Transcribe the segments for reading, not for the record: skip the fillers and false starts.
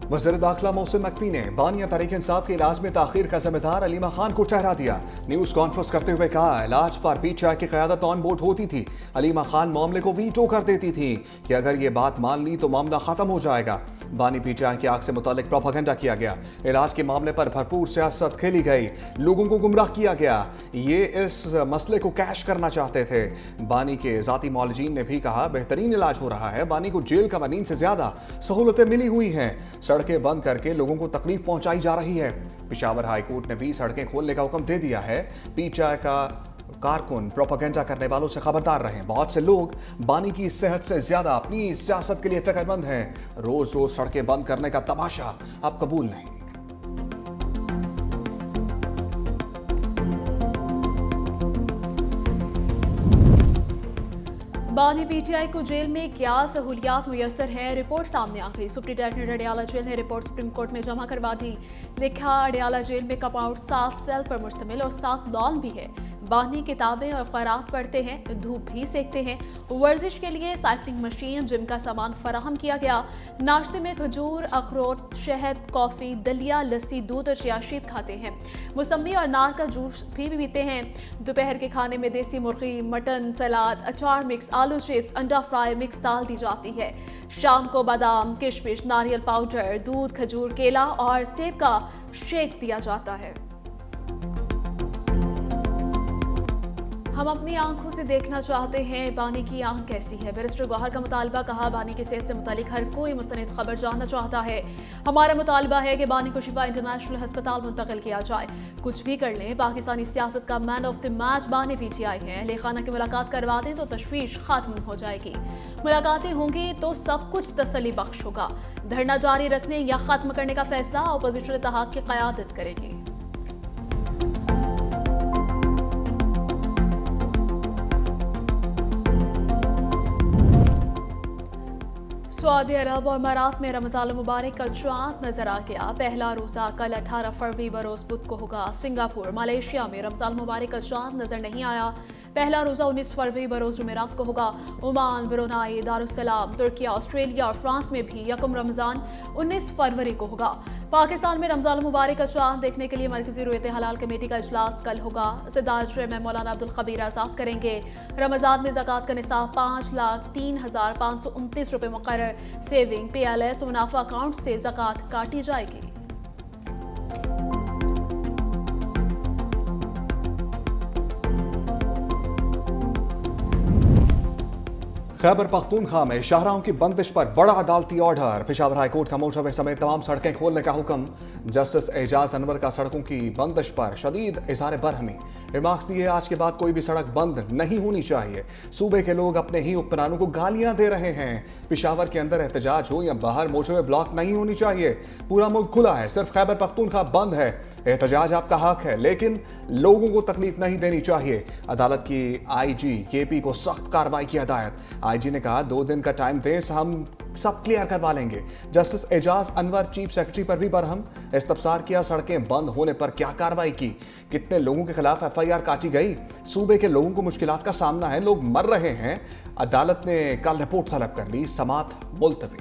वज़ीर दाखिला मोहसिन नकवी ने बानिया तहरीक इंसाफ के इलाज में ताखीर का जिम्मेदार अलीमा खान को ठहरा दिया। न्यूज कॉन्फ्रेंस करते हुए कहा, इलाज पर पीटीआई की क़यादत ऑन बोर्ड होती थी। अलीमा खान मामले को वीटो कर देती थी कि अगर ये बात मान ली तो मामला खत्म हो जाएगा। बानी पीटीआई की आग से मुतालिक प्रोपेगेंडा किया गया। इलाज के मामले पर भरपूर सियासत खेली गई, लोगों को गुमराह किया गया। ये इस मसले को कैश करना चाहते थे। बानी के जाती मौलजीन ने भी कहा, बेहतरीन इलाज हो रहा है। बानी को जेल कवानीन से ज्यादा सहूलतें मिली हुई हैं। सड़कें बंद करके लोगों को तकलीफ पहुंचाई जा रही है। पेशावर हाई कोर्ट ने भी सड़कें खोलने का हुक्म दे दिया है। पीटीआई का कारकुन प्रोपेगेंडा करने वालों से खबरदार रहें। बहुत से लोग बानी की सेहत से ज्यादा अपनी सियासत के लिए फिक्रमंद हैं। रोज रोज सड़कें बंद करने का तमाशा अब कबूल नहीं। बानी पीटीआई को जेल में क्या सहूलियात मुयसर है, रिपोर्ट सामने आ गई। सुप्रिंटेंडेंट अडियाला जेल ने रिपोर्ट सुप्रीम कोर्ट में जमा करवा दी। लिखा, अडियाला जेल में कंपाउंड 7 सेल पर मुश्तमिल और 7 लॉन भी है। बानी किताबें और क़रात पढ़ते हैं, धूप भी सेकते हैं। वर्जिश के लिए साइकिलिंग मशीन, जिम का सामान फराहम किया गया। नाश्ते में खजूर, अखरोट, शहद, कॉफ़ी, दलिया, लस्सी, दूध और चियाशीत खाते हैं। मौसमी और नार का जूस भी पीते हैं। दोपहर के खाने में देसी मुर्गी, मटन, सलाद, अचार मिक्स, आलू चिप्स, अंडा फ्राई मिक्स दाल दी जाती है। शाम को बादाम, किशमिश, नारियल पाउडर, दूध, खजूर, केला और सेब का शेक दिया जाता है। हम अपनी आंखों से देखना चाहते हैं बानी की आंख कैसी है। बैरिस्टर गौहर का मुतालबा, कहा, बानी की सेहत से मुतालिक हर कोई मुस्तनिद खबर जानना चाहता है। हमारा मुतालबा है कि बानी को शिफा इंटरनेशनल अस्पताल मुंतकिल किया जाए। कुछ भी कर लें, पाकिस्तानी सियासत का मैन ऑफ द मैच बानी पीटीआई है। अहले खाना की मुलाकात करवा दें तो तशवीश खत्म हो जाएगी। मुलाकातें होंगी तो सब कुछ तसल्ली बख्श होगा। धरना जारी रखने या खत्म करने का फैसला अपोजिशन इत्तेहाद की क़यादत करेगी। सऊदी अरब और इमारात में रमज़ान मुबारक का चांद नजर आ गया। पहला रोज़ा कल 18 फरवरी बरोज़ बुध को होगा। सिंगापुर, मलेशिया में रमज़ान मुबारक का चांद नजर नहीं आया। पहला रोज़ा 19 फरवरी बरोज़ जुमेरात को होगा। Oman, Brunei, Darussalam, Türkiye, Australia और फ्रांस में भी यकम रमज़ान 19 फरवरी को होगा। पाकिस्तान में रमज़ान मुबारक का चांद देखने के लिए मरकज़ी रुयत हलाल कमेटी का इजलास कल होगा। सदार में मौलाना अब्दुल खबीर आज़ाद करेंगे। रमज़ान में ज़कात का निसाब 5,03,529 रुपये मुकर्रर। सेविंग, PLS और मुनाफा अकाउंट से ज़कात काटी जाएगी। खैबर पख्तूनख्वा में शाहराहों की बंदिश पर बड़ा अदालती ऑर्डर। पेशावर हाई कोर्ट का मोटरवे समेत तमाम सड़कें खोलने का हुक्म। जस्टिस एजाज अनवर का सड़कों की बंदिश पर शदीद इज़हार बरहमी। रिमार्क्स दिए, आज के बाद कोई भी सड़क बंद नहीं होनी चाहिए। सूबे के लोग अपने ही हुक्मरानों को गालियां दे रहे हैं। पेशावर के अंदर एहतजाज हो या बाहर, मोटरवे ब्लॉक नहीं होनी चाहिए। पूरा मुल्क खुला है, सिर्फ खैबर पख्तूनख्वा बंद है। एहतजाज आपका हक है, लेकिन लोगों को तकलीफ नहीं देनी चाहिए। अदालत की IG KP को सख्त कार्रवाई की हिदायत। IG ने कहा, 2 दिन का टाइम दें, हम सब क्लियर करवा लेंगे। Justice Ejaz Anwar chief secretary पर भी बरहम। इस्तफसार किया, सड़कें बंद होने पर क्या कार्रवाई की, कितने लोगों के खिलाफ FIR काटी गई। सूबे के लोगों को मुश्किलात का सामना है, लोग मर रहे हैं। अदालत ने कल रिपोर्ट तलब कर ली, समात मुलतवी।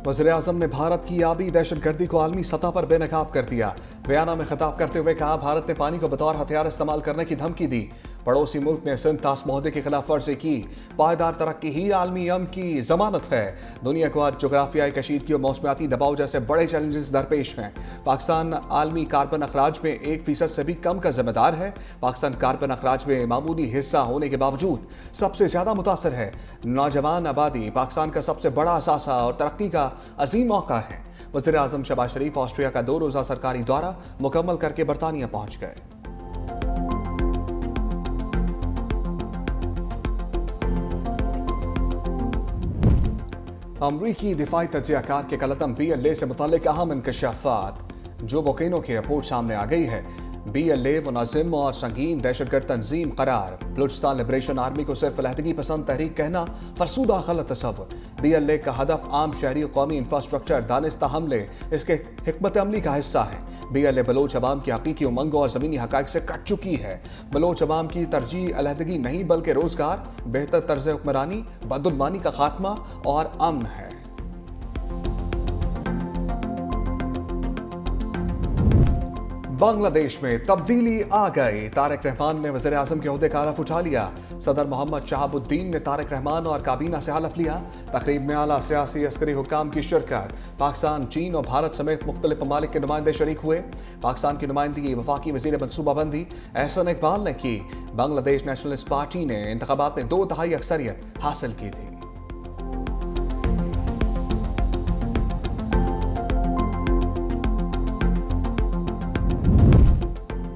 वज़ीर-ए-आज़म ने भारत की आबी दहशतगर्दी को आलमी सतह पर बेनकाब कर दिया। बयाना में खिताब करते हुए कहा, भारत ने पानी को बतौर हथियार इस्तेमाल करने की धमकी दी। पड़ोसी मुल्क ने सिंध तास मुआहदे की खिलाफ वर्जी की। पायदार तरक्की ही आलमी अमन की जमानत है। दुनिया को आज जोग्राफियाई कशीदगी और मौसमियाती दबाव जैसे बड़े चैलेंजेस दरपेश हैं। पाकिस्तान आलमी कार्बन अखराज में 1% से भी कम का जिम्मेदार है। पाकिस्तान कार्बन अखराज में मामूली हिस्सा होने के बावजूद सबसे ज्यादा मुतासर है। नौजवान आबादी पाकिस्तान का सबसे बड़ा असासा और तरक्की का अजीम मौका है। वज़ीर आज़म शहबाज शरीफ ऑस्ट्रिया का 2 रोज़ा सरकारी दौरा मुकम्मल करके बरतानिया पहुंच गए। अमरीकी दिफाई तजियाकार के कलतम BLA से मुताल्लिक अहम इंकशाफात। जो बोकेनो की रिपोर्ट सामने आ गई है। BLA मुनाजिम और संगीन दहशतगर्द तंजीम करार। बलूचिस्तान लिबरेशन आर्मी को सिर्फ अलहदगी पसंद तहरीक कहना फरसूदा गलत तस्वुर। BLA का हदफ आम शहरी और कौमी इंफ्रास्ट्रक्चर दानिस्ता हमले इसके हिकमत अमली का हिस्सा है। BLA बलोच अवाम की हकीकी उमंगों और ज़मीनी हक़ाइक़ से कट चुकी है। बलोच अवाम की तरजीह अलहदगी नहीं बल्कि रोज़गार, बेहतर तर्ज हुक्मरानी, बदुनवानी का खात्मा और अमन है। बांग्लादेश में तब्दीली आ गई। तारिक रहमान ने वज़ीर आज़म के ओहदे का हलफ उठा लिया। सदर मोहम्मद शहाबुद्दीन ने तारिक रहमान और काबीना से हलफ लिया। तकरीब में आला सियासी अस्करी हुक्काम की शिरकत। पाकिस्तान, चीन और भारत समेत मुख्तलिफ ममालिक के नुमाइंदे शरीक हुए। पाकिस्तान की नुमाइंदगी वफाकी वज़ीर मनसूबाबंदी एहसन इकबाल ने की। बांग्लादेश नेशनलिस्ट पार्टी ने इंतखाबात में 2/3 अक्सरियत हासिल की थी।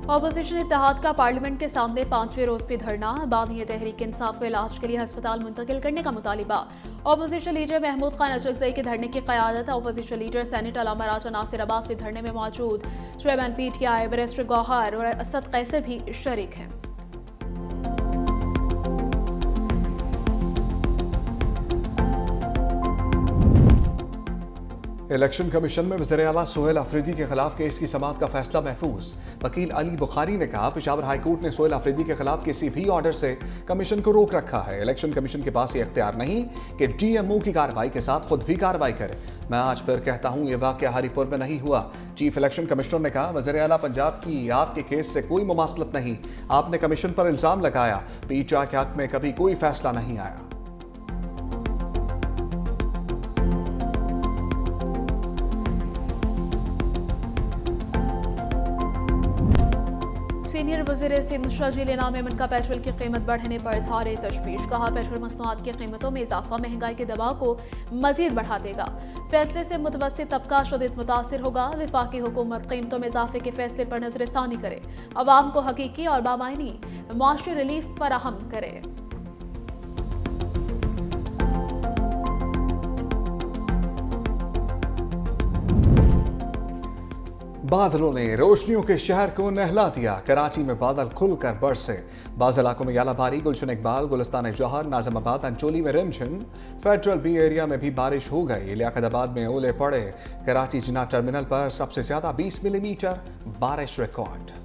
ऑपोजिशन इत्तेहाद का पार्लियामेंट के सामने 5वें रोज भी धरना। बानी तहरीक इंसाफ को इलाज के लिए अस्पताल मुंतकिल करने का मुतालिबा। ऑपोजिशन लीडर महमूद खान अचकजई के धरने की क़यादत। ऑपोजिशन लीडर सेनेट अलामा राजा नासिर अब्बास भी धरने में मौजूद। चेयरमैन PTI बैरिस्टर गौहर और असद कैसर भी शरीक हैं। इलेक्शन कमीशन में वज़ीर आला सोहेल अफरीदी के खिलाफ केस की समाअत का फैसला महफूज। वकील अली बुखारी ने कहा, पेशावर हाई कोर्ट ने सोहेल अफरीदी के खिलाफ किसी भी ऑर्डर से कमीशन को रोक रखा है। इलेक्शन कमीशन के पास ये इख्तियार नहीं कि DMO की कार्रवाई के साथ खुद भी कार्रवाई करे। मैं आज फिर कहता हूँ, ये वाक़या हरीपुर में नहीं हुआ। चीफ इलेक्शन कमिश्नर ने कहा, वज़ीर आला पंजाब की आपके केस से कोई मुमासलत नहीं। आपने कमीशन पर इल्ज़ाम लगाया, PTI के हक में कभी कोई फैसला नहीं आया। सीनियर वज़ीर सिंध शजील इनाम अमन का पेट्रोल की कीमत बढ़ने पर इज़हार तशवीश। कहा, पेट्रोल मसनूआत की कीमतों में इजाफा महंगाई के दबाव को मजीद बढ़ा देगा। फैसले से मुतवस्सित तबका शदीद मुतासिर होगा। वफाकी हुकूमत कीमतों में इजाफे के फैसले पर नजरसानी करे, अवाम को हकीकी और बामायनी मुआशी रिलीफ फराहम करे। बादलों ने रोशनियों के शहर को नहला दिया। कराची में बादल खुलकर बरसे। बाज़ इलाकों में यालाबारी। गुलशन इकबाल, गुलिस्तान जौहर, नाज़िमाबाद, अंचोली में रिमझिम। फेडरल B एरिया में भी बारिश हो गई। लियाकताबाद में ओले पड़े। कराची जिना टर्मिनल पर सबसे ज्यादा 20 मिलीमीटर बारिश रिकॉर्ड।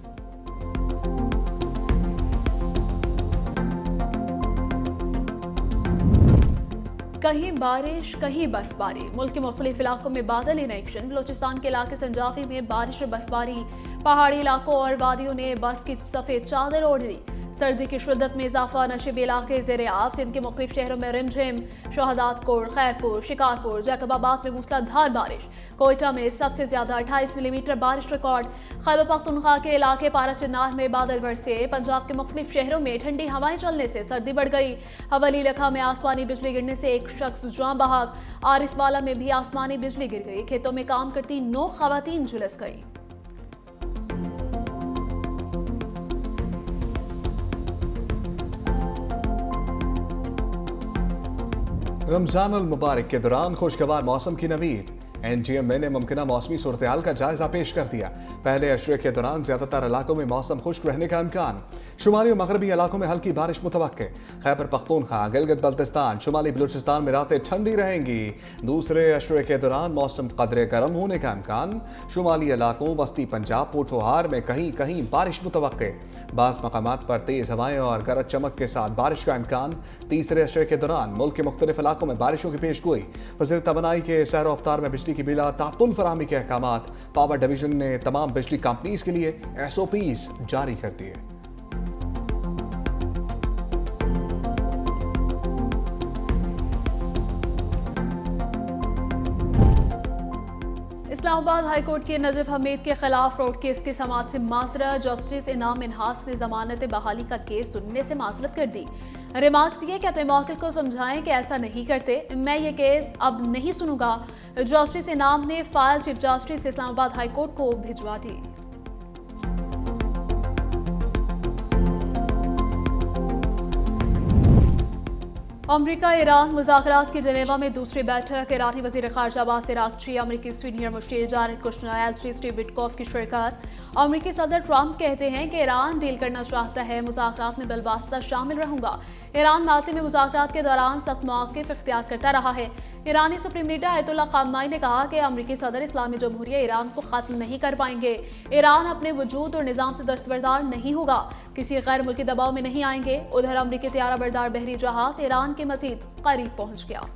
कहीं बारिश कहीं बर्फबारी। मुल्क के मुख्तलिफ इलाकों में बादल इन एक्शन। बलोचिस्तान के इलाके संजाफी में बारिश और बर्फबारी। पहाड़ी इलाकों और वादियों ने बर्फ की सफ़ेद चादर ओढ़ ली। सर्दी की शिद्दत में इजाफा। नशीब इलाके ज़ेरे आब। सिंध के मुख्तलिफ शहरों में रिमझिम। शहादातकोट, खैरपुर, शिकारपुर, जैकबाबाद में मूसलाधार बारिश। कोयटा में सबसे ज्यादा 28 मिलीमीटर बारिश रिकॉर्ड। खैबर पख्तूनख्वा के इलाके पारा चिन्नार में बादल बरसे। पंजाब के मुख्तलिफ शहरों में ठंडी हवाएं चलने से सर्दी बढ़ गई। हवेली लखा में आसमानी बिजली गिरने से एक शख्स जाँ बहक। आरिफवाला में भी आसमानी बिजली गिर गई। खेतों में काम करती 9 खवातीन झुलस गई। रमजान अल मुबारक के दौरान खुशगवार मौसम की नवीद। NGMA ने मुमकिना मौसमी सूरत हाल का जायजा पेश कर दिया। पहले अशरे के दौरान ज्यादातर इलाकों में मौसम खुश्क रहने का इम्कान। शुमाली और मगरबी इलाकों में हल्की बारिश मुतवक्के। खैबर पख्तूनख्वा, गिलगित बल्तिस्तान, शुमाली बलूचिस्तान में रातें ठंडी रहेंगी। दूसरे अशरे के दौरान मौसम कदरे गर्म होने का इम्कान। शुमाली इलाकों, वस्ती पंजाब, पोठोहार में कहीं कहीं बारिश मुतवक्के। बाज़ मकामात पर तेज हवाएं और गरज चमक के साथ बारिश का इम्कान। तीसरे अशरे के दौरान मुल्क के मुख्तलिफ इलाकों में बारिशों की पेशगोई। वज़ीर तवानाई के सैर अफ्तार में बिजली की बिला तातुल फराहमी के अहकामात। पावर डिवीजन ने तमाम बिजली कंपनीज के लिए SOPs जारी कर दिए। इस्लामाबाद हाई कोर्ट के नजीफ हमीद के खिलाफ फ्रॉड केस की समाअत से माजरा। जस्टिस इनाम मिन्हास ने जमानत बहाली का केस सुनने से माजरत कर दी। रिमार्क्स दिए कि अपने मौकिल को समझाएं कि ऐसा नहीं करते, मैं ये केस अब नहीं सुनूंगा। जस्टिस इनाम ने file chief justice Islamabad high court को भिजवा दी। अमरीका ईरान मुज़ाकरात की जनेवा में दूसरी बैठक। ईरानी वज़ीर ख़ारजा अब्बास अराग़ची, अमरीकी सीनियर मुश्तिर जारेड कुशनर, एल्ची स्टीव विटकॉफ की शिरकत। अमरीकी सदर ट्रंप कहते हैं कि ईरान डील करना चाहता है, मुज़ाकरात में बिलवास्ता शामिल रहूंगा। ईरान मालती में मुज़ाकरात के दौरान सख्त मौक़िफ़ इख्तियार करता रहा है। ईरानी सुप्रीम लीडर आयतुल्लाह ख़ामनेई ने कहा कि अमरीकी सदर इस्लामी जमहूरिया ईरान को ख़त्म नहीं कर पाएंगे। ईरान अपने वजूद और निज़ाम से दस्तबरदार नहीं होगा, किसी गैर मुल्की दबाव में नहीं आएंगे। उधर अमरीकी तैयारा बरदार बहरी जहाज ईरान के मज़ीद करीब पहुंच गया।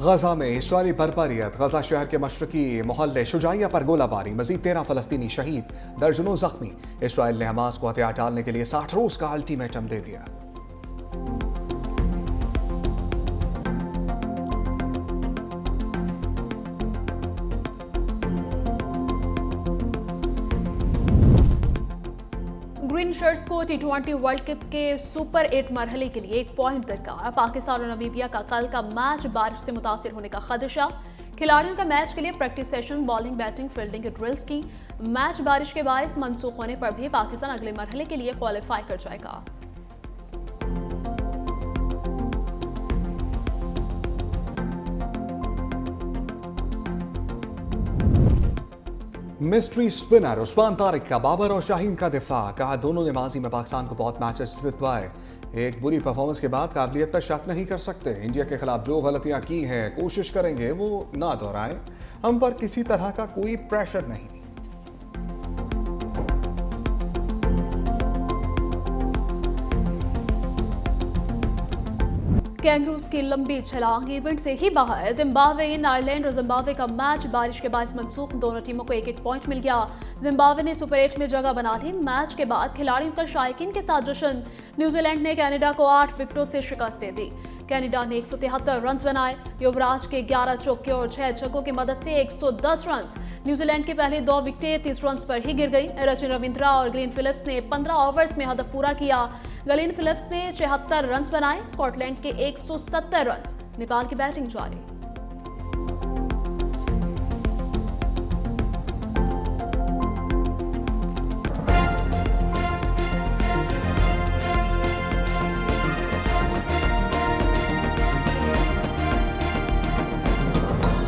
गजा में इस्राएली बर्बरियत। गजा शहर के मशरकी मोहल्ले शुजाइया पर गोलाबारी, मजीद 13 फलस्तीनी शहीद, दर्जनों जख्मी। इस्राएल ने हमास को हथियार डालने के लिए 60 रोज का अल्टीमेटम दे दिया। ग्रीन शर्ट्स को T20 वर्ल्ड कप के सुपर 8 मरहले के लिए 1 पॉइंट दरकार। पाकिस्तान और नमीबिया का कल का मैच बारिश से मुतासिर होने का खदशा। खिलाड़ियों का मैच के लिए practice session, bowling, batting, fielding के ड्रिल्स की। मैच बारिश के बायस मनसूख होने पर भी पाकिस्तान अगले मरहले के लिए क्वालिफाई कर जाएगा। मिस्ट्री स्पिनर उस्मान तारिक का बाबर और शाहीन का दिफा। कहा दोनों ने माजी में पाकिस्तान को बहुत मैचेस जितवाए, एक बुरी परफॉर्मेंस के बाद काबिलियत पर शक नहीं कर सकते। इंडिया के खिलाफ जो गलतियां की हैं कोशिश करेंगे वो ना दोहराएं। हम पर किसी तरह का कोई प्रेशर नहीं। कैंगरूज की लंबी छलांग, इवेंट से ही बाहर। जिम्बाब्वे इन आयरलैंड और जिम्बाब्वे का मैच बारिश के बायस मनसूख, दोनों टीमों को 1-1 पॉइंट मिल गया। जिम्बाब्वे ने सुपर 8 में जगह बना ली। मैच के बाद खिलाड़ियों का शायकीन के साथ जश्न। न्यूजीलैंड ने कनाडा को 8 विकेटों से शिकस्त दे दी। कनाडा ने 173 रन बनाए। युवराज के 11 चौके और 6 छक्कों की मदद से 110 रन। न्यूजीलैंड की पहली 2 विकेटें 30 रन पर ही गिर गई। रचिन रविंद्रा और ग्लेन फिलिप्स ने 15 ओवर्स में हदफ पूरा किया। ग्लेन फिलिप्स ने 76 रन बनाए। स्कॉटलैंड के 170 रन। नेपाल की बैटिंग जारी।